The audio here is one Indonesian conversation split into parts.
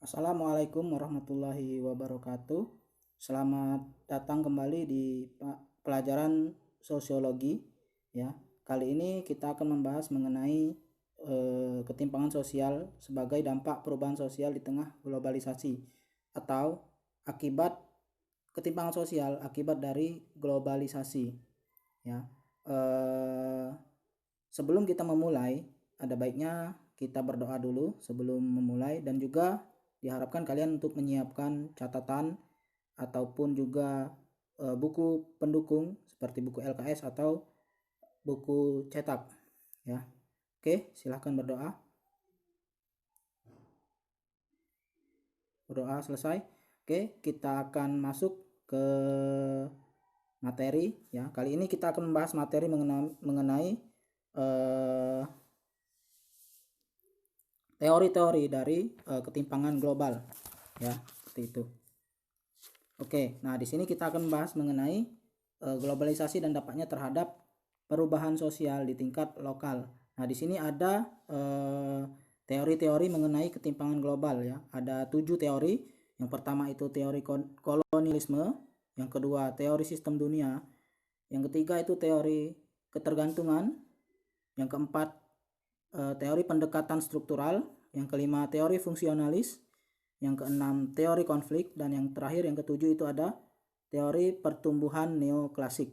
Assalamualaikum warahmatullahi wabarakatuh. Selamat datang kembali di pelajaran sosiologi ya. Kali ini kita akan membahas mengenai ketimpangan sosial sebagai dampak perubahan sosial di tengah globalisasi atau akibat ketimpangan sosial akibat dari globalisasi ya. Sebelum kita memulai, ada baiknya kita berdoa dulu sebelum memulai, dan juga diharapkan kalian untuk menyiapkan catatan ataupun juga buku pendukung seperti buku LKS atau buku cetak ya. Oke, silahkan berdoa. Berdoa selesai. Oke, kita akan masuk ke materi ya. Kali ini kita akan membahas materi mengenai teori-teori dari ketimpangan global ya, seperti itu. Oke, nah di sini kita akan membahas mengenai globalisasi dan dampaknya terhadap perubahan sosial di tingkat lokal. Nah di sini ada teori-teori mengenai ketimpangan global ya. Ada 7 teori. Yang pertama itu teori kolonialisme, yang kedua teori sistem dunia, yang ketiga itu teori ketergantungan, yang keempat teori pendekatan struktural, yang kelima teori fungsionalis, yang keenam teori konflik, dan yang terakhir yang ketujuh itu ada teori pertumbuhan neoklasik.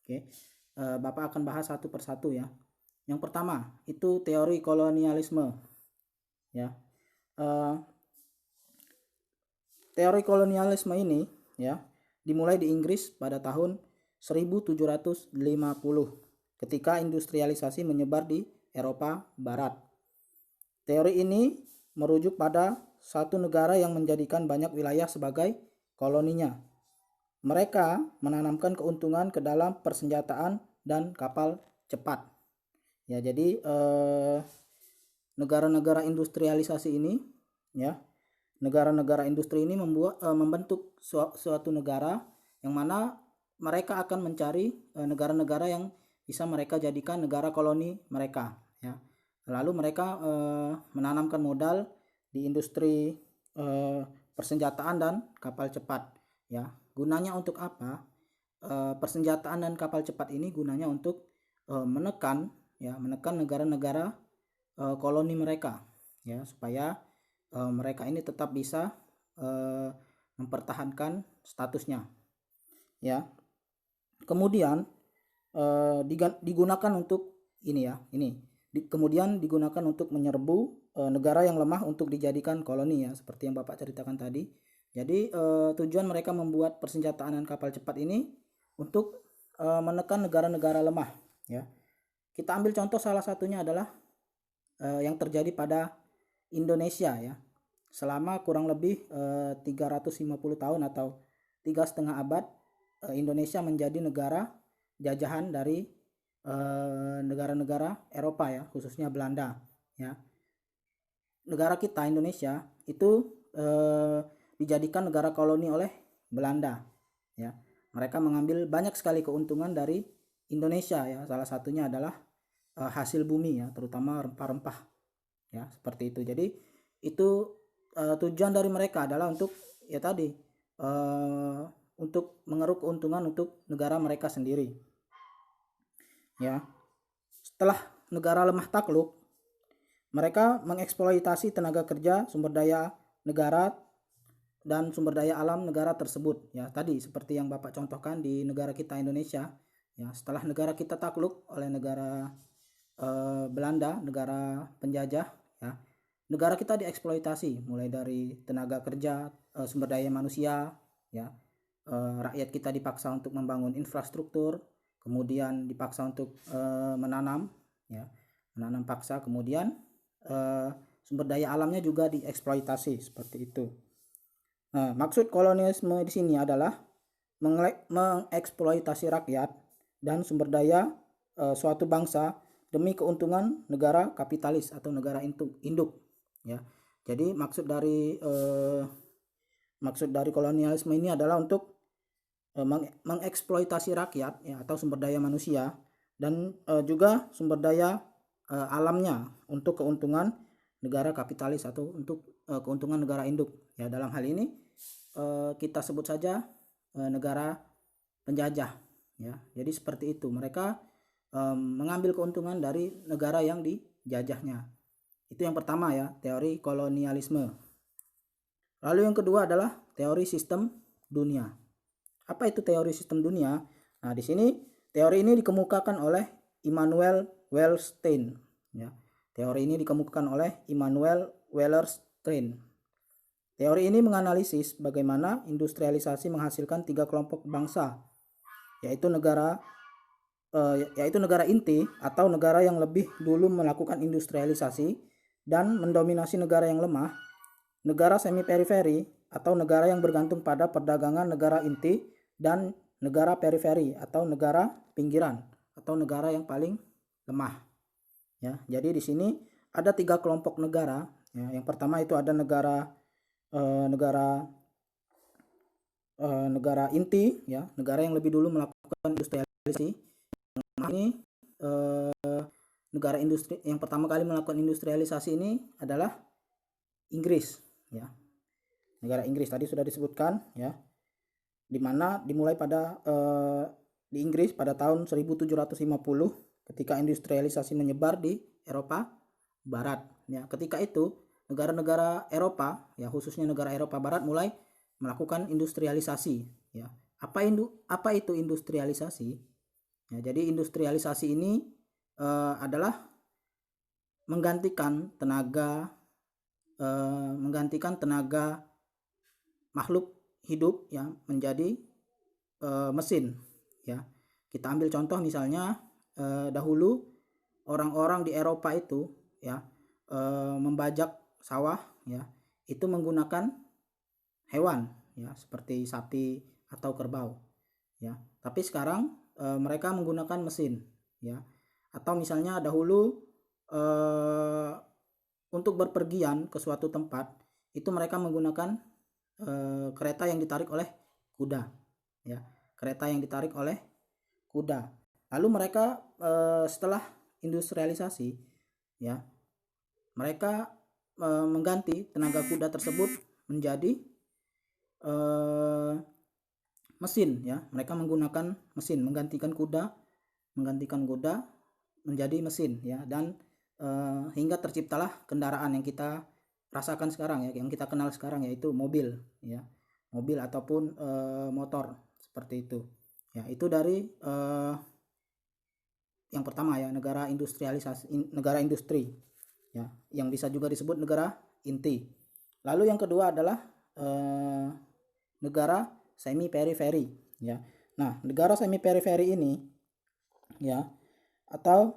Oke, Bapak akan bahas satu persatu ya. Yang pertama itu teori kolonialisme ya. Teori kolonialisme ini ya dimulai di Inggris pada tahun 1750 ketika industrialisasi menyebar di Eropa Barat. Teori ini merujuk pada satu negara yang menjadikan banyak wilayah sebagai koloninya. Mereka menanamkan keuntungan ke dalam persenjataan dan kapal cepat. Ya, jadi negara-negara industrialisasi ini ya, negara-negara industri ini membentuk suatu negara yang mana mereka akan mencari negara-negara yang bisa mereka jadikan negara koloni mereka ya. Lalu mereka menanamkan modal di industri persenjataan dan kapal cepat ya. Gunanya untuk apa? Persenjataan dan kapal cepat ini gunanya untuk menekan negara-negara koloni mereka ya, supaya mereka ini tetap bisa mempertahankan statusnya ya. Kemudian digunakan untuk kemudian digunakan untuk menyerbu negara yang lemah untuk dijadikan koloni ya, seperti yang Bapak ceritakan tadi. Jadi tujuan mereka membuat persenjataan dan kapal cepat ini untuk menekan negara-negara lemah ya. Kita ambil contoh, salah satunya adalah yang terjadi pada Indonesia ya. Selama kurang lebih 350 tahun atau 3,5 abad Indonesia menjadi negara jajahan dari negara-negara Eropa ya, khususnya Belanda ya. Negara kita Indonesia itu dijadikan negara koloni oleh Belanda ya. Mereka mengambil banyak sekali keuntungan dari Indonesia ya. Salah satunya adalah hasil bumi ya, terutama rempah-rempah ya, seperti itu. Jadi itu tujuan dari mereka adalah untuk ya tadi untuk mengeruk keuntungan untuk negara mereka sendiri ya. Setelah negara lemah takluk, mereka mengeksploitasi tenaga kerja, sumber daya negara dan sumber daya alam negara tersebut ya. Tadi seperti yang Bapak contohkan di negara kita Indonesia ya. Setelah negara kita takluk oleh negara Belanda, negara penjajah ya, negara kita dieksploitasi mulai dari tenaga kerja, sumber daya manusia ya. Rakyat kita dipaksa untuk membangun infrastruktur, kemudian dipaksa untuk menanam paksa, kemudian sumber daya alamnya juga dieksploitasi seperti itu. Nah, maksud kolonialisme di sini adalah mengeksploitasi rakyat dan sumber daya suatu bangsa demi keuntungan negara kapitalis atau negara induk ya. Jadi maksud dari kolonialisme ini adalah untuk mengeksploitasi rakyat ya, atau sumber daya manusia dan juga sumber daya alamnya untuk keuntungan negara kapitalis atau untuk keuntungan negara induk. Ya, dalam hal ini kita sebut saja negara penjajah. Ya, jadi seperti itu. Mereka mengambil keuntungan dari negara yang dijajahnya. Itu yang pertama ya, teori kolonialisme. Lalu yang kedua adalah teori sistem dunia. Apa itu teori sistem dunia? Nah, di sini teori ini dikemukakan oleh Immanuel Wallerstein. Ya, teori ini dikemukakan oleh Immanuel Wallerstein. Teori ini menganalisis bagaimana industrialisasi menghasilkan 3 kelompok bangsa, yaitu negara inti atau negara yang lebih dulu melakukan industrialisasi dan mendominasi negara yang lemah, negara semi periferi atau negara yang bergantung pada perdagangan negara inti, dan negara periferi atau negara pinggiran atau negara yang paling lemah. Ya, jadi di sini ada 3 kelompok negara. Ya, yang pertama itu ada negara inti, ya, negara yang lebih dulu melakukan industrialisasi. Ini negara industri yang pertama kali melakukan industrialisasi ini adalah Inggris, ya. Negara Inggris tadi sudah disebutkan, ya, dimana dimulai pada di Inggris pada tahun 1750 ketika industrialisasi menyebar di Eropa Barat. Ya, ketika itu negara-negara Eropa, ya, khususnya negara Eropa Barat mulai melakukan industrialisasi. Ya, apa itu industrialisasi? Ya, jadi industrialisasi ini adalah menggantikan tenaga makhluk hidup, ya, menjadi mesin. Ya, kita ambil contoh misalnya dahulu orang-orang di Eropa itu, ya, membajak sawah, ya, itu menggunakan hewan, ya, seperti sapi atau kerbau, ya. Tapi sekarang mereka menggunakan mesin, ya. Atau misalnya dahulu untuk berpergian ke suatu tempat itu mereka menggunakan kereta yang ditarik oleh kuda, ya, kereta yang ditarik oleh kuda. Lalu mereka setelah industrialisasi, ya, mereka mengganti tenaga kuda tersebut menjadi mesin, ya. Mereka menggunakan mesin, menggantikan kuda menjadi mesin, ya, dan hingga terciptalah kendaraan yang kita rasakan sekarang, ya, yang kita kenal sekarang, yaitu mobil, ya, mobil ataupun motor seperti itu. Ya, itu dari yang pertama, ya, negara industri, ya, yang bisa juga disebut negara inti. Lalu yang kedua adalah negara semi periferi, ya. Nah, negara semi periferi ini, ya, atau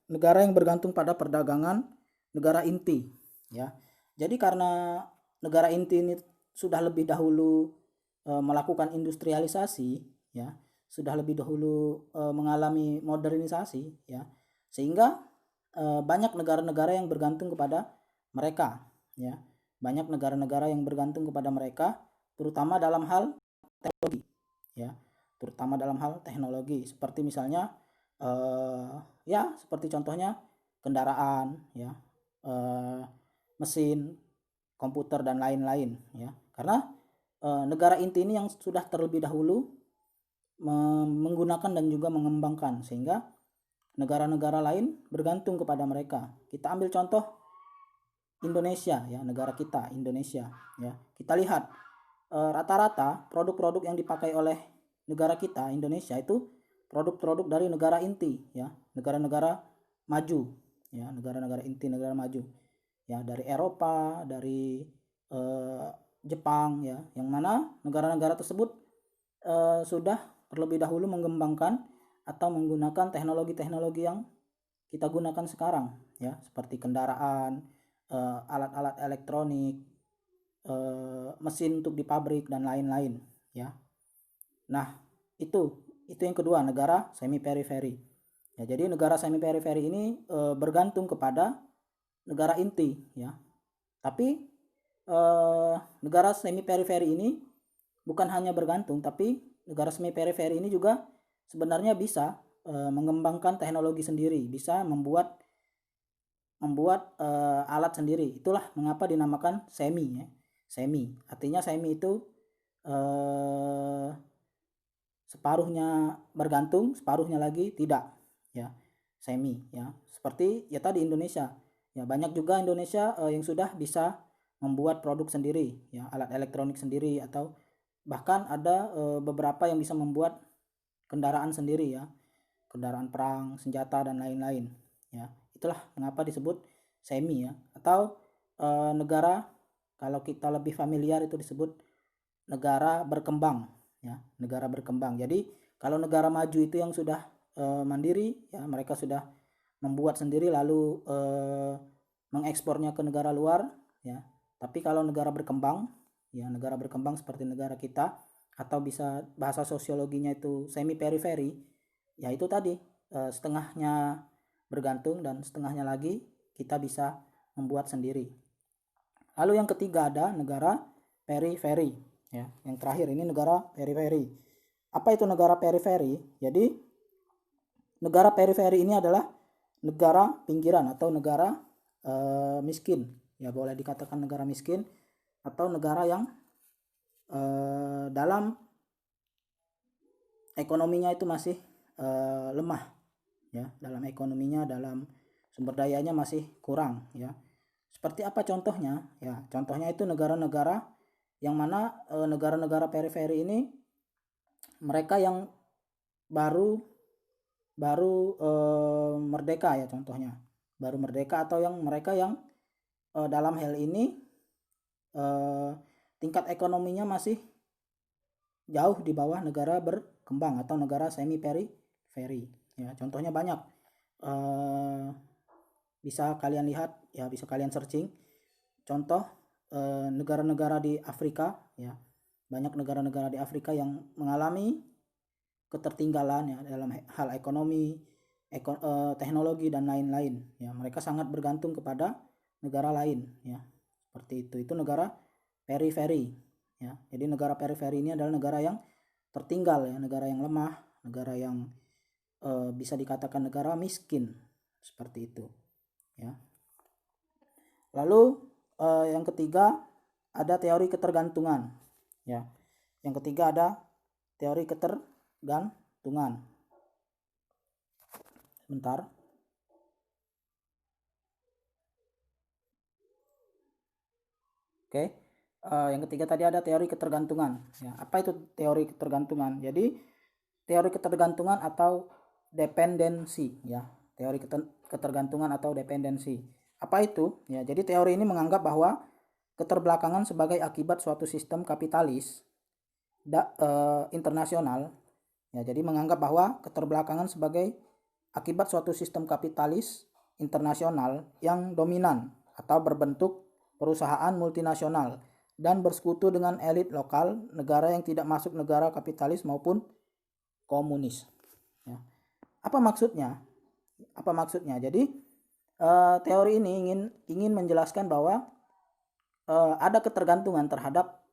negara yang bergantung pada perdagangan negara inti, ya. Jadi karena negara inti ini sudah lebih dahulu melakukan industrialisasi, ya, sudah lebih dahulu mengalami modernisasi, ya, sehingga banyak negara-negara yang bergantung kepada mereka, ya. Banyak negara-negara yang bergantung kepada mereka, terutama dalam hal teknologi, ya, terutama dalam hal teknologi, seperti misalnya ya, seperti contohnya kendaraan, ya, mesin, komputer dan lain-lain, ya. Karena negara inti ini yang sudah terlebih dahulu menggunakan dan juga mengembangkan, sehingga negara-negara lain bergantung kepada mereka. Kita ambil contoh Indonesia, ya, negara kita Indonesia, ya. Kita lihat rata-rata produk-produk yang dipakai oleh negara kita Indonesia itu produk-produk dari negara inti, ya, negara-negara maju, ya, negara-negara inti, negara maju, ya, dari Eropa, dari Jepang, ya, yang mana negara-negara tersebut sudah terlebih dahulu mengembangkan atau menggunakan teknologi-teknologi yang kita gunakan sekarang, ya, seperti kendaraan, alat-alat elektronik, mesin untuk di pabrik dan lain-lain, ya. Nah, itu yang kedua, negara semi periferi. Ya, jadi negara semi periferi ini bergantung kepada negara inti, ya. Tapi negara semi periferi ini bukan hanya bergantung, tapi negara semi periferi ini juga sebenarnya bisa mengembangkan teknologi sendiri, bisa membuat membuat alat sendiri. Itulah mengapa dinamakan semi ya. Semi. Artinya semi itu separuhnya bergantung, separuhnya lagi tidak ya. Semi ya. Seperti ya tadi Indonesia. Ya banyak juga Indonesia yang sudah bisa membuat produk sendiri ya, alat elektronik sendiri, atau bahkan ada beberapa yang bisa membuat kendaraan sendiri ya, kendaraan perang, senjata dan lain-lain ya. Itulah mengapa disebut semi ya. Atau negara, kalau kita lebih familiar itu disebut negara berkembang ya, negara berkembang. Jadi kalau negara maju itu yang sudah mandiri ya, mereka sudah membuat sendiri lalu mengekspornya ke negara luar ya. Tapi kalau negara berkembang ya, negara berkembang seperti negara kita, atau bisa bahasa sosiologinya itu semi periferi ya, itu tadi setengahnya bergantung dan setengahnya lagi kita bisa membuat sendiri. Lalu yang ketiga ada negara periferi ya. Yang terakhir ini negara periferi. Apa itu negara periferi? Jadi negara periferi ini adalah negara pinggiran atau negara miskin ya, boleh dikatakan negara miskin atau negara yang dalam ekonominya itu masih lemah ya, dalam ekonominya, dalam sumber dayanya masih kurang ya. Seperti apa contohnya? Ya, contohnya itu negara-negara yang mana negara-negara periferi ini mereka yang baru merdeka ya, contohnya baru merdeka, atau yang mereka yang dalam hal ini tingkat ekonominya masih jauh di bawah negara berkembang atau negara semi periferi ya. Contohnya banyak, bisa kalian lihat ya, bisa kalian searching contoh negara-negara di Afrika ya. Banyak negara-negara di Afrika yang mengalami ketertinggalan ya dalam hal ekonomi, teknologi dan lain-lain ya. Mereka sangat bergantung kepada negara lain ya. Seperti itu. Itu negara periferi ya. Jadi negara periferi ini adalah negara yang tertinggal ya, negara yang lemah, negara yang bisa dikatakan negara miskin, seperti itu ya. Lalu yang ketiga ada teori ketergantungan ya. Yang ketiga ada teori ketergantungan. Bentar. Oke. Yang ketiga tadi ada teori ketergantungan ya. Apa itu teori ketergantungan? Jadi teori ketergantungan atau dependensi ya. Teori ketergantungan atau dependensi. Apa itu? Ya, jadi teori ini menganggap bahwa keterbelakangan sebagai akibat suatu sistem kapitalis internasional ya. Jadi menganggap bahwa keterbelakangan sebagai akibat suatu sistem kapitalis internasional yang dominan atau berbentuk perusahaan multinasional dan bersekutu dengan elit lokal negara yang tidak masuk negara kapitalis maupun komunis ya. Apa maksudnya? Jadi teori ini ingin menjelaskan bahwa ada ketergantungan terhadap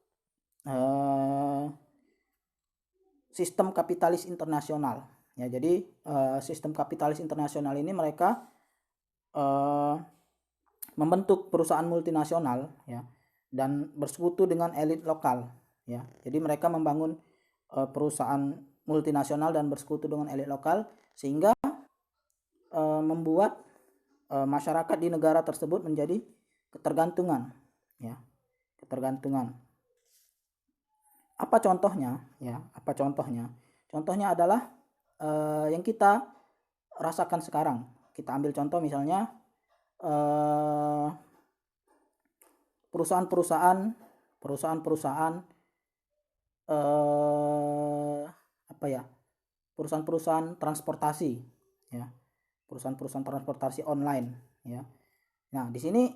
sistem kapitalis internasional ya. Jadi sistem kapitalis internasional ini mereka membentuk perusahaan multinasional ya, dan bersekutu dengan elit lokal ya. Jadi mereka membangun perusahaan multinasional dan bersekutu dengan elit lokal sehingga membuat masyarakat di negara tersebut menjadi ketergantungan ya, ketergantungan. Apa contohnya ya? Contohnya adalah yang kita rasakan sekarang. Kita ambil contoh misalnya perusahaan-perusahaan perusahaan transportasi ya, perusahaan transportasi online ya. Nah, di sini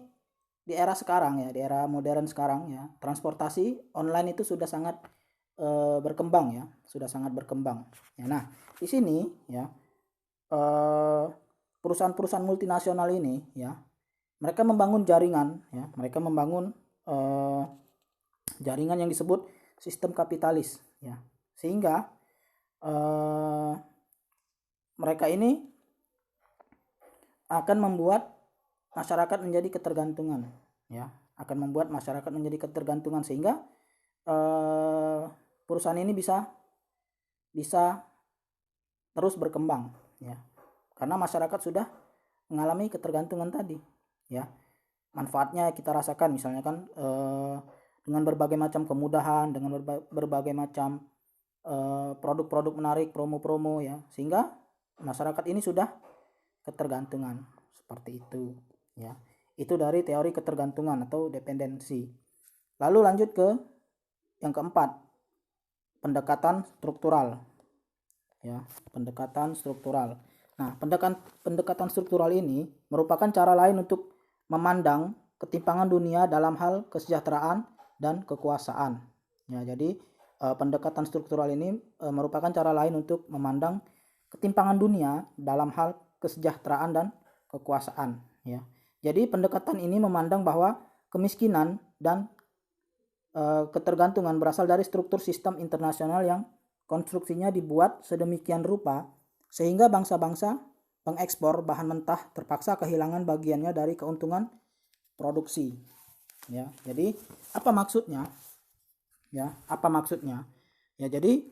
di era sekarang ya, di era modern sekarang ya, transportasi online itu sudah sangat berkembang ya, sudah sangat berkembang ya. Nah, di sini ya perusahaan-perusahaan multinasional ini ya, mereka membangun jaringan ya, mereka membangun jaringan yang disebut sistem kapitalis ya, sehingga mereka ini akan membuat masyarakat menjadi ketergantungan, ya, akan membuat masyarakat menjadi ketergantungan sehingga perusahaan ini bisa terus berkembang, ya, karena masyarakat sudah mengalami ketergantungan tadi, ya. Manfaatnya kita rasakan misalnya kan dengan berbagai macam kemudahan, dengan berbagai macam produk-produk menarik, promo-promo, ya, sehingga masyarakat ini sudah ketergantungan seperti itu, ya. Itu dari teori ketergantungan atau dependensi. Lalu lanjut ke yang keempat, pendekatan struktural, ya, pendekatan struktural. Nah, pendekatan struktural ini merupakan cara lain untuk memandang ketimpangan dunia dalam hal kesejahteraan dan kekuasaan. Ya, jadi pendekatan struktural ini merupakan cara lain untuk memandang ketimpangan dunia dalam hal kesejahteraan dan kekuasaan, ya. Jadi pendekatan ini memandang bahwa kemiskinan dan ketergantungan berasal dari struktur sistem internasional yang konstruksinya dibuat sedemikian rupa sehingga bangsa-bangsa pengekspor bahan mentah terpaksa kehilangan bagiannya dari keuntungan produksi, ya. Jadi apa maksudnya, ya, apa maksudnya, ya? Jadi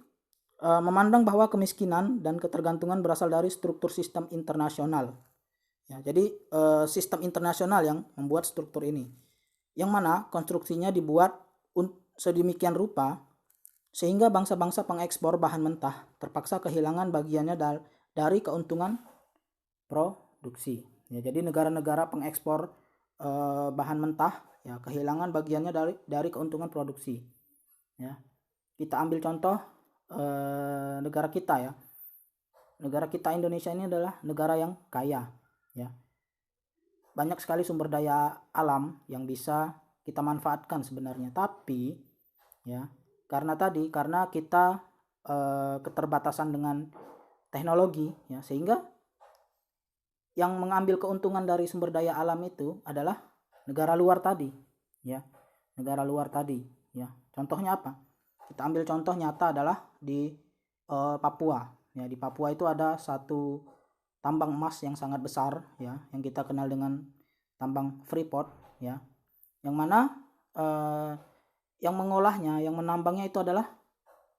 memandang bahwa kemiskinan dan ketergantungan berasal dari struktur sistem internasional, ya. Jadi sistem internasional yang membuat struktur ini, yang mana konstruksinya dibuat sedemikian rupa sehingga bangsa-bangsa pengekspor bahan mentah terpaksa kehilangan bagiannya dari keuntungan produksi, ya. Jadi negara-negara pengekspor bahan mentah, ya, kehilangan bagiannya dari keuntungan produksi, ya. Kita ambil contoh negara kita, ya. Negara kita Indonesia ini adalah negara yang kaya, ya. Banyak sekali sumber daya alam yang bisa kita manfaatkan sebenarnya, tapi, ya, karena kita keterbatasan dengan teknologi, ya, sehingga yang mengambil keuntungan dari sumber daya alam itu adalah negara luar tadi, ya. Negara luar tadi, ya. Contohnya apa? Kita ambil contoh nyata adalah di Papua, ya. Di Papua itu ada satu tambang emas yang sangat besar, ya, yang kita kenal dengan tambang Freeport, ya. Yang mana yang mengolahnya, yang menambangnya itu adalah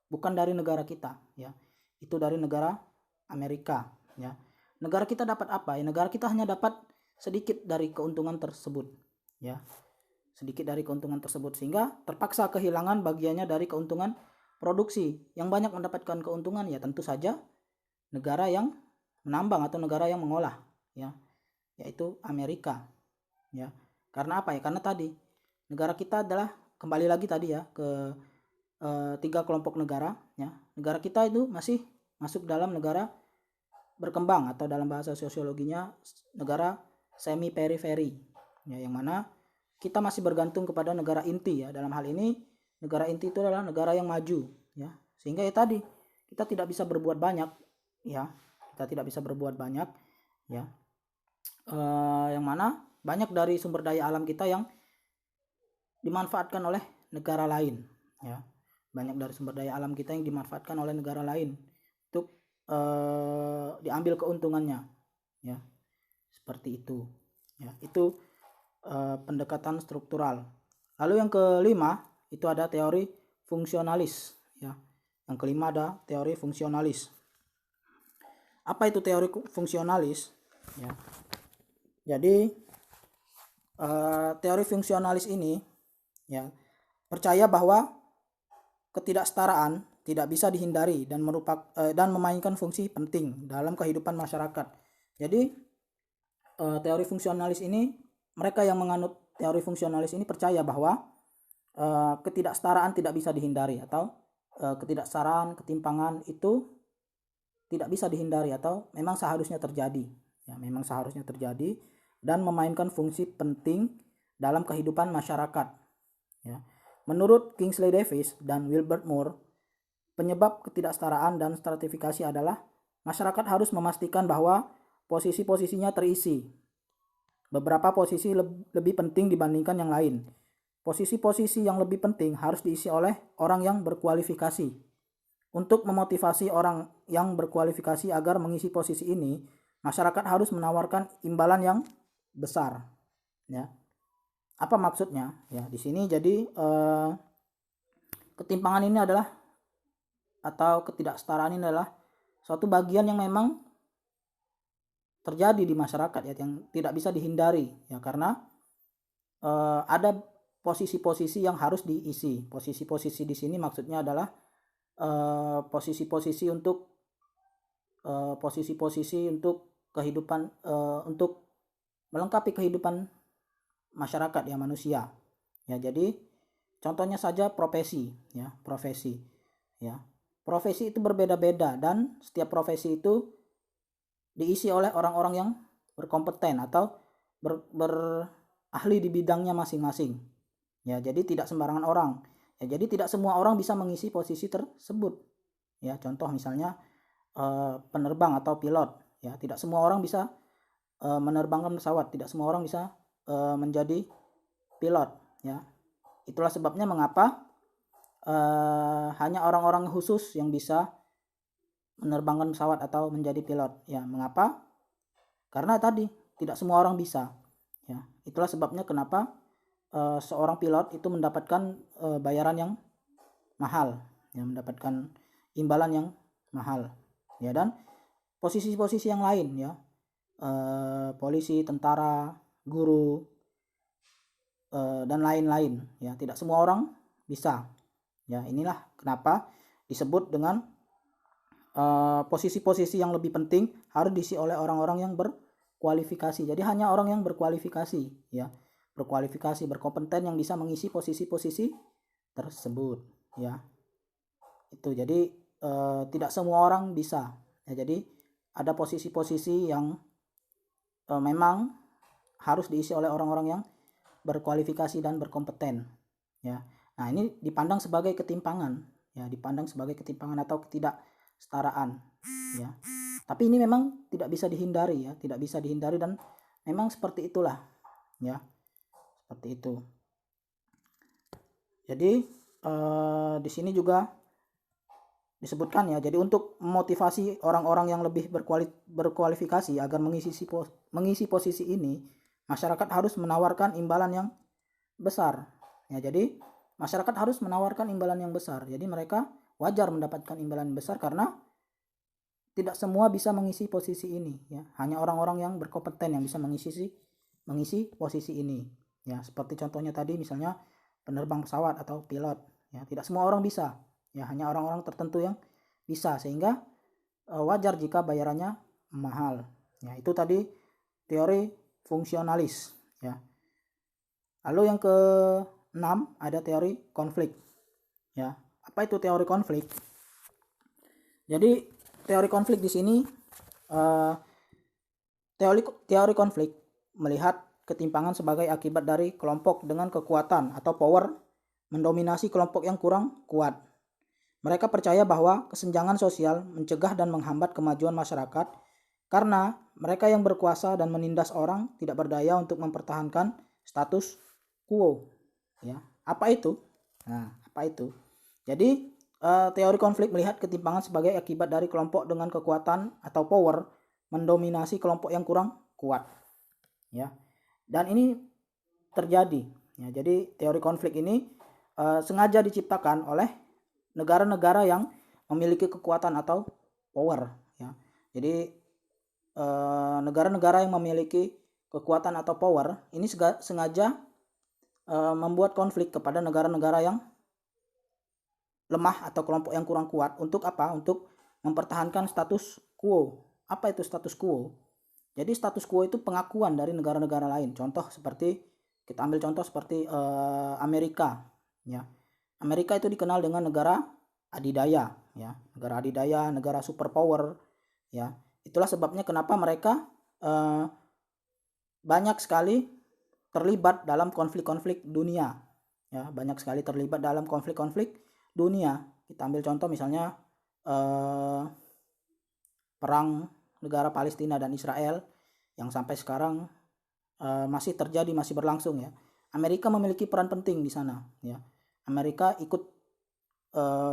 bukan dari negara kita, ya. Itu dari negara Amerika, ya. Negara kita dapat apa? Ya, negara kita hanya dapat sedikit dari keuntungan tersebut, ya. Sedikit dari keuntungan tersebut sehingga terpaksa kehilangan bagiannya dari keuntungan produksi. Yang banyak mendapatkan keuntungan, ya, tentu saja negara yang menambang atau negara yang mengolah, ya, yaitu Amerika, ya. Karena apa, ya? Karena tadi negara kita adalah, kembali lagi tadi, ya, ke 3 kelompok negara, ya. Negara kita itu masih masuk dalam negara berkembang atau dalam bahasa sosiologinya negara semi periferi, ya, yang mana kita masih bergantung kepada negara inti, ya. Dalam hal ini negara inti itu adalah negara yang maju, ya, sehingga ya tadi kita tidak bisa berbuat banyak, ya. Kita tidak bisa berbuat banyak, ya. Yang mana banyak dari sumber daya alam kita yang dimanfaatkan oleh negara lain, ya. Banyak dari sumber daya alam kita yang dimanfaatkan oleh negara lain untuk diambil keuntungannya, ya. Seperti itu, ya. Itu pendekatan struktural. Lalu yang kelima itu ada teori fungsionalis, ya. Yang kelima ada teori fungsionalis. Apa itu teori fungsionalis, ya? Jadi teori fungsionalis ini, ya, percaya bahwa ketidaksetaraan tidak bisa dihindari dan memainkan fungsi penting dalam kehidupan masyarakat. Jadi teori fungsionalis ini, mereka yang menganut teori fungsionalis ini percaya bahwa ketidaksetaraan tidak bisa dihindari atau ketidaksetaraan, ketimpangan itu tidak bisa dihindari atau memang seharusnya terjadi, ya, memang seharusnya terjadi dan memainkan fungsi penting dalam kehidupan masyarakat, ya. Menurut Kingsley Davis dan Wilbert Moore, penyebab ketidaksetaraan dan stratifikasi adalah masyarakat harus memastikan bahwa posisi-posisinya terisi. Beberapa posisi lebih penting dibandingkan yang lain. Posisi-posisi yang lebih penting harus diisi oleh orang yang berkualifikasi. Untuk memotivasi orang yang berkualifikasi agar mengisi posisi ini, masyarakat harus menawarkan imbalan yang besar, ya. Apa maksudnya? Ya, di sini jadi ketimpangan ini adalah atau ketidaksetaraan ini adalah suatu bagian yang memang terjadi di masyarakat ya, yang tidak bisa dihindari ya, karena ada posisi-posisi yang harus diisi. Posisi-posisi di sini maksudnya adalah posisi-posisi untuk posisi-posisi untuk kehidupan, untuk melengkapi kehidupan masyarakat ya, manusia ya. Jadi contohnya saja profesi ya, profesi ya. Profesi itu berbeda-beda dan setiap profesi itu diisi oleh orang-orang yang berkompeten atau berahli di bidangnya masing-masing ya. Jadi tidak sembarangan orang ya, jadi tidak semua orang bisa mengisi posisi tersebut ya. Contoh misalnya penerbang atau pilot ya, tidak semua orang bisa menerbangkan pesawat, tidak semua orang bisa menjadi pilot ya. Itulah sebabnya mengapa hanya orang-orang khusus yang bisa menerbangkan pesawat atau menjadi pilot ya. Mengapa? Karena tadi tidak semua orang bisa ya. Itulah sebabnya kenapa seorang pilot itu mendapatkan bayaran yang mahal ya, mendapatkan imbalan yang mahal ya. Dan posisi-posisi yang lain ya, polisi, tentara, guru, dan lain-lain ya, tidak semua orang bisa ya. Inilah kenapa disebut dengan posisi-posisi yang lebih penting harus diisi oleh orang-orang yang berkualifikasi. Jadi hanya orang yang berkualifikasi ya, berkualifikasi, berkompeten yang bisa mengisi posisi-posisi tersebut ya. Itu jadi tidak semua orang bisa ya. Jadi ada posisi-posisi yang memang harus diisi oleh orang-orang yang berkualifikasi dan berkompeten ya. Nah, ini dipandang sebagai ketimpangan ya, dipandang sebagai ketimpangan atau ketidaksetaraan ya. Tapi ini memang tidak bisa dihindari ya, tidak bisa dihindari dan memang seperti itulah ya, seperti itu. Jadi di sini juga disebutkan ya, jadi untuk memotivasi orang-orang yang lebih berkualifikasi agar mengisi posisi ini, masyarakat harus menawarkan imbalan yang besar ya. Jadi masyarakat harus menawarkan imbalan yang besar. Jadi mereka wajar mendapatkan imbalan besar karena tidak semua bisa mengisi posisi ini ya. Hanya orang-orang yang berkompeten yang bisa mengisi posisi ini ya. Seperti contohnya tadi misalnya penerbang pesawat atau pilot ya, tidak semua orang bisa ya, hanya orang-orang tertentu yang bisa, sehingga wajar jika bayarannya mahal ya. Itu tadi teori fungsionalis ya. Lalu yang ke-6 ada teori konflik ya. Apa itu teori konflik? Jadi teori konflik di sini teori konflik melihat ketimpangan sebagai akibat dari kelompok dengan kekuatan atau power mendominasi kelompok yang kurang kuat. Mereka percaya bahwa kesenjangan sosial mencegah dan menghambat kemajuan masyarakat karena mereka yang berkuasa dan menindas orang tidak berdaya untuk mempertahankan status quo ya. Apa itu? Nah, apa itu? Jadi teori konflik melihat ketimpangan sebagai akibat dari kelompok dengan kekuatan atau power mendominasi kelompok yang kurang kuat ya. Dan ini terjadi ya. Jadi teori konflik ini sengaja diciptakan oleh negara-negara yang memiliki kekuatan atau power ya. Jadi negara-negara yang memiliki kekuatan atau power ini sengaja membuat konflik kepada negara-negara yang lemah atau kelompok yang kurang kuat. Untuk apa? Untuk mempertahankan status quo. Apa itu status quo? Jadi status quo itu pengakuan dari negara-negara lain. Contoh seperti, kita ambil contoh seperti Amerika ya. Amerika itu dikenal dengan negara adidaya ya, negara adidaya, negara superpower ya. Itulah sebabnya kenapa mereka banyak sekali terlibat dalam konflik-konflik dunia ya, banyak sekali terlibat dalam konflik-konflik dunia. Kita ambil contoh misalnya perang negara Palestina dan Israel yang sampai sekarang masih terjadi, masih berlangsung ya. Amerika memiliki peran penting di sana ya. Amerika ikut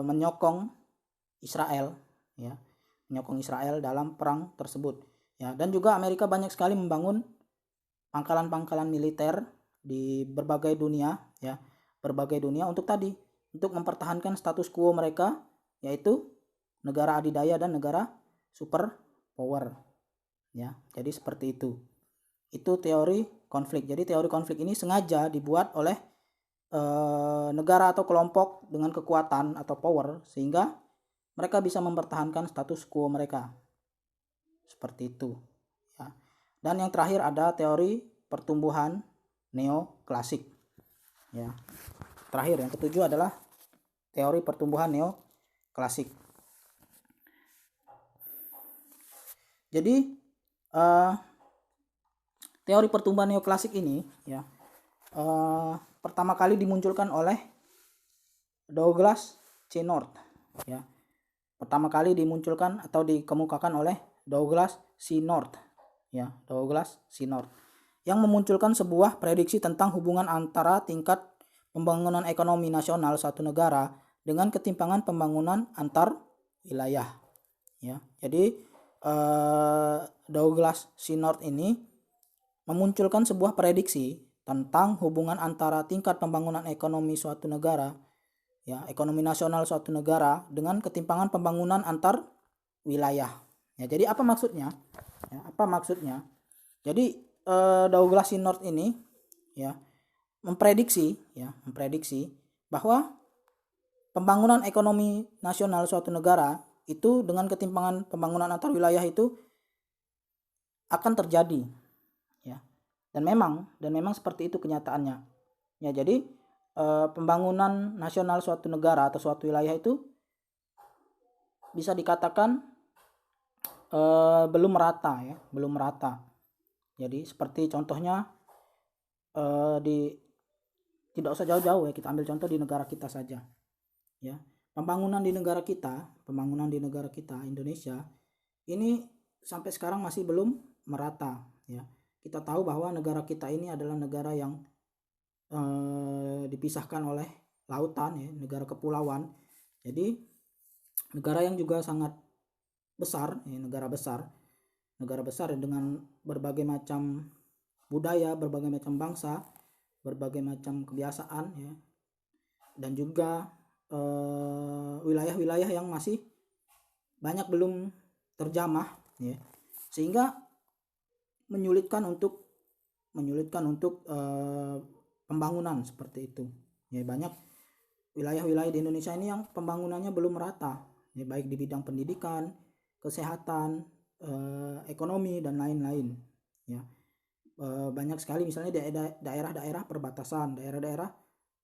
menyokong Israel ya, menyokong Israel dalam perang tersebut ya. Dan juga Amerika banyak sekali membangun pangkalan-pangkalan militer di berbagai dunia, ya, berbagai dunia untuk mempertahankan status quo mereka, yaitu negara adidaya dan negara super power, ya. Jadi seperti itu. Itu teori konflik. Jadi teori konflik ini sengaja dibuat oleh negara atau kelompok dengan kekuatan atau power sehingga mereka bisa mempertahankan status quo mereka. Seperti itu, ya. Dan yang terakhir ada teori pertumbuhan neoklasik, ya. Terakhir, yang ketujuh adalah teori pertumbuhan neoklasik. Jadi teori pertumbuhan neoklasik ini, ya, pertama kali dimunculkan oleh Douglas C. North, ya. Pertama kali dimunculkan atau dikemukakan oleh Douglas C. North, ya, Douglas C. North, yang memunculkan sebuah prediksi tentang hubungan antara tingkat pembangunan ekonomi nasional suatu negara dengan ketimpangan pembangunan antar wilayah, ya. Jadi Douglas C. North ini memunculkan sebuah prediksi tentang hubungan antara tingkat pembangunan ekonomi suatu negara, ya, ekonomi nasional suatu negara dengan ketimpangan pembangunan antar wilayah. Ya, jadi apa maksudnya? Ya, apa maksudnya? Jadi Douglas C. North ini, ya, memprediksi bahwa pembangunan ekonomi nasional suatu negara itu dengan ketimpangan pembangunan antar wilayah itu akan terjadi, ya. Dan memang seperti itu kenyataannya. Ya, jadi pembangunan nasional suatu negara atau suatu wilayah itu bisa dikatakan belum merata, ya, belum merata. Jadi seperti contohnya tidak usah jauh-jauh, ya, kita ambil contoh di negara kita saja, ya. Pembangunan di negara kita Indonesia ini sampai sekarang masih belum merata, ya. Kita tahu bahwa negara kita ini adalah negara yang dipisahkan oleh lautan, ya, negara kepulauan. Jadi negara yang juga sangat besar, ya, negara besar dengan berbagai macam budaya, berbagai macam bangsa, berbagai macam kebiasaan, ya, dan juga wilayah-wilayah yang masih banyak belum terjamah, ya, sehingga menyulitkan untuk pembangunan seperti itu, ya. Banyak wilayah-wilayah di Indonesia ini yang pembangunannya belum merata, ya, baik di bidang pendidikan, kesehatan, ekonomi dan lain-lain, ya. Banyak sekali misalnya daerah-daerah perbatasan, daerah-daerah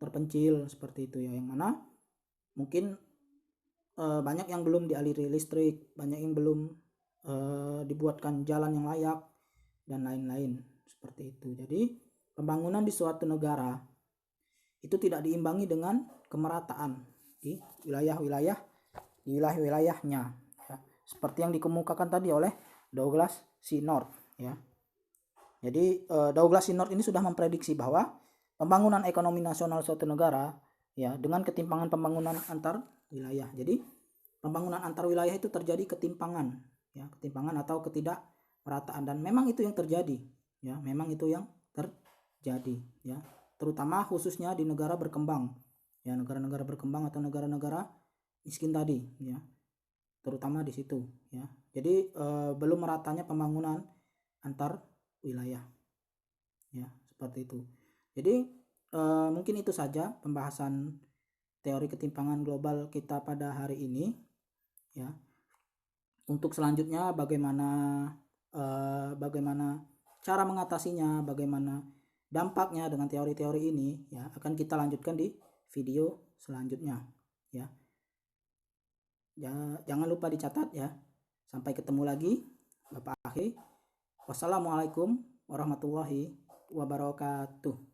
terpencil seperti itu, ya, yang mana mungkin banyak yang belum dialiri listrik, banyak yang belum dibuatkan jalan yang layak dan lain-lain seperti itu. Jadi pembangunan di suatu negara itu tidak diimbangi dengan kemerataan di wilayah-wilayahnya, ya, seperti yang dikemukakan tadi oleh Douglas C. North, ya. Jadi Douglas C. North ini sudah memprediksi bahwa pembangunan ekonomi nasional suatu negara, ya, dengan ketimpangan pembangunan antar wilayah. Jadi pembangunan antar wilayah itu terjadi ketimpangan, ya, ketimpangan atau ketidakmerataan, dan memang itu yang terjadi, ya, ya, terutama khususnya di negara berkembang, ya, negara-negara berkembang atau negara-negara miskin tadi, ya, terutama di situ, ya. Jadi belum meratanya pembangunan antar wilayah, ya, seperti itu. Jadi mungkin itu saja pembahasan teori ketimpangan global kita pada hari ini, ya. Untuk selanjutnya bagaimana cara mengatasinya, bagaimana dampaknya dengan teori-teori ini, ya, akan kita lanjutkan di video selanjutnya, ya. Jangan lupa dicatat, ya. Sampai ketemu lagi, Bapak Akhi. Wassalamualaikum warahmatullahi wabarakatuh.